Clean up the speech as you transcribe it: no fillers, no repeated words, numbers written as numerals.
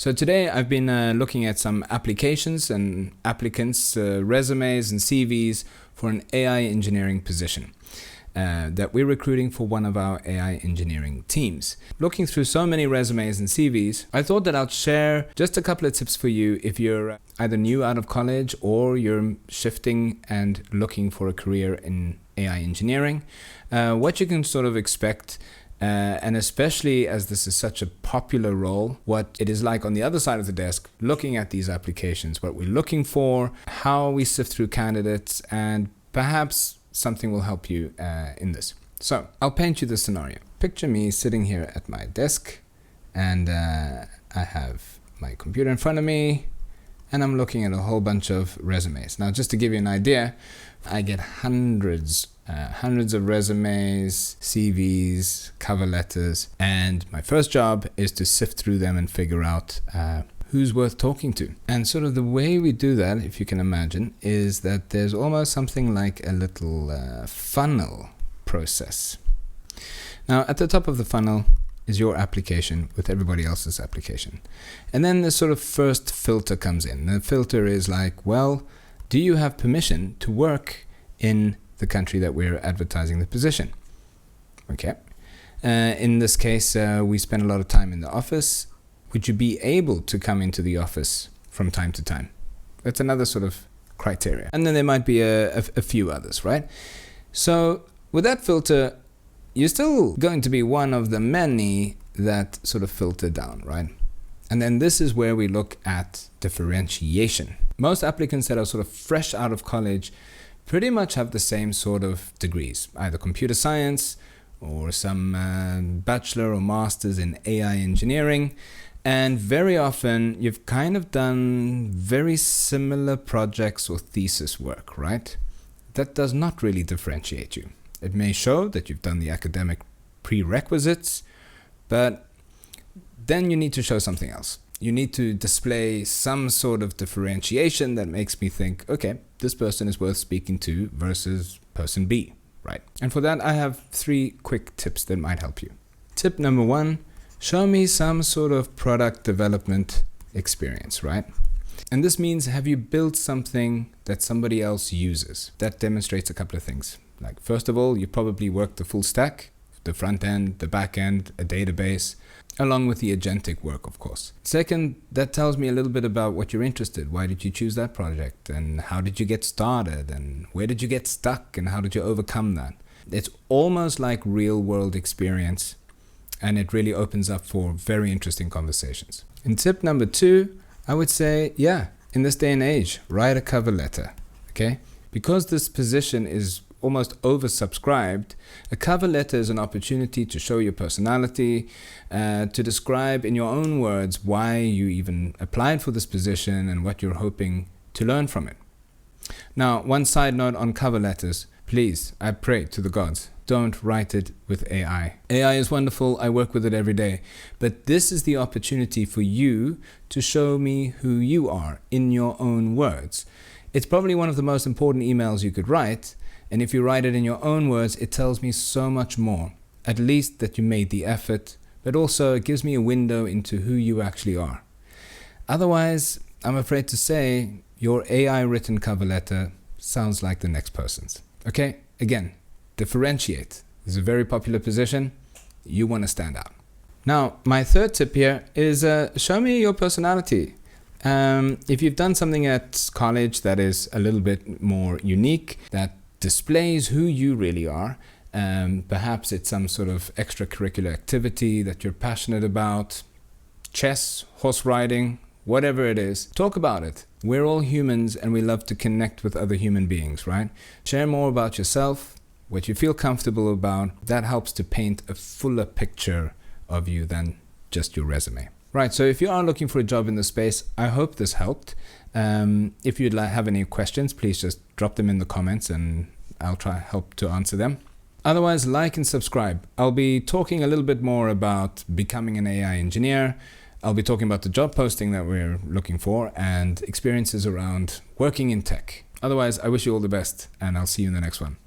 So today I've been looking at some applications and applicants' resumes and CVs for an AI engineering position that we're recruiting for one of our AI engineering teams. Looking through so many resumes and CVs, I thought that I'd share just a couple of tips for you if you're either new out of college or you're shifting and looking for a career in AI engineering, what you can sort of expect. And especially as this is such a popular role, what it is like on the other side of the desk, looking at these applications, what we're looking for, how we sift through candidates, and perhaps something will help you in this. So I'll paint you the scenario. Picture me sitting here at my desk, and I have my computer in front of me, and I'm looking at a whole bunch of resumes. Now, just to give you an idea, I get hundreds of resumes, CVs, cover letters, and my first job is to sift through them and figure out who's worth talking to. And sort of the way we do that, if you can imagine, is that there's almost something like a little funnel process. Now, at the top of the funnel is your application with everybody else's application. And then the sort of first filter comes in. The filter is like, well, do you have permission to work in the country that we're advertising the position? Okay. In this case, we spend a lot of time in the office. Would you be able to come into the office from time to time? That's another sort of criteria. And then there might be a few others, right? So with that filter, you're still going to be one of the many that sort of filter down, right? And then this is where we look at differentiation. Most applicants that are sort of fresh out of college pretty much have the same sort of degrees, either computer science or some bachelor or master's in AI engineering. And very often you've kind of done very similar projects or thesis work, right? That does not really differentiate you. It may show that you've done the academic prerequisites, but then you need to show something else. You need to display some sort of differentiation that makes me think, okay, this person is worth speaking to versus person B, right? And for that, I have 3 quick tips that might help you. Tip number 1, show me some sort of product development experience, right? And this means, have you built something that somebody else uses? That demonstrates a couple of things. Like, first of all, you probably worked the full stack, the front end, the back end, a database, along with the agentic work, of course. Second, that tells me a little bit about what you're interested. Why did you choose that project? And how did you get started? And where did you get stuck? And how did you overcome that? It's almost like real world experience, and it really opens up for very interesting conversations. In tip number 2, I would say, yeah, in this day and age, write a cover letter, okay? Because this position is almost oversubscribed, a cover letter is an opportunity to show your personality, to describe in your own words why you even applied for this position and what you're hoping to learn from it. Now, one side note on cover letters, please, I pray to the gods, don't write it with AI. AI is wonderful, I work with it every day, but this is the opportunity for you to show me who you are in your own words. It's probably one of the most important emails you could write, and if you write it in your own words, it tells me so much more. At least that you made the effort, but also it gives me a window into who you actually are. Otherwise, I'm afraid to say, your AI written cover letter sounds like the next person's. Okay, again, differentiate. This is a very popular position. You want to stand out. Now, my third tip here is show me your personality. If you've done something at college that is a little bit more unique, that displays who you really are, perhaps it's some sort of extracurricular activity that you're passionate about, chess, horse riding, whatever it is, talk about it. We're all humans and we love to connect with other human beings, right? Share more about yourself, what you feel comfortable about. That helps to paint a fuller picture of you than just your resume. Right, so if you are looking for a job in the space, I hope this helped. If you'd have any questions, please just drop them in the comments and I'll try help to answer them. Otherwise, like and subscribe. I'll be talking a little bit more about becoming an AI engineer. I'll be talking about the job posting that we're looking for and experiences around working in tech. Otherwise, I wish you all the best and I'll see you in the next one.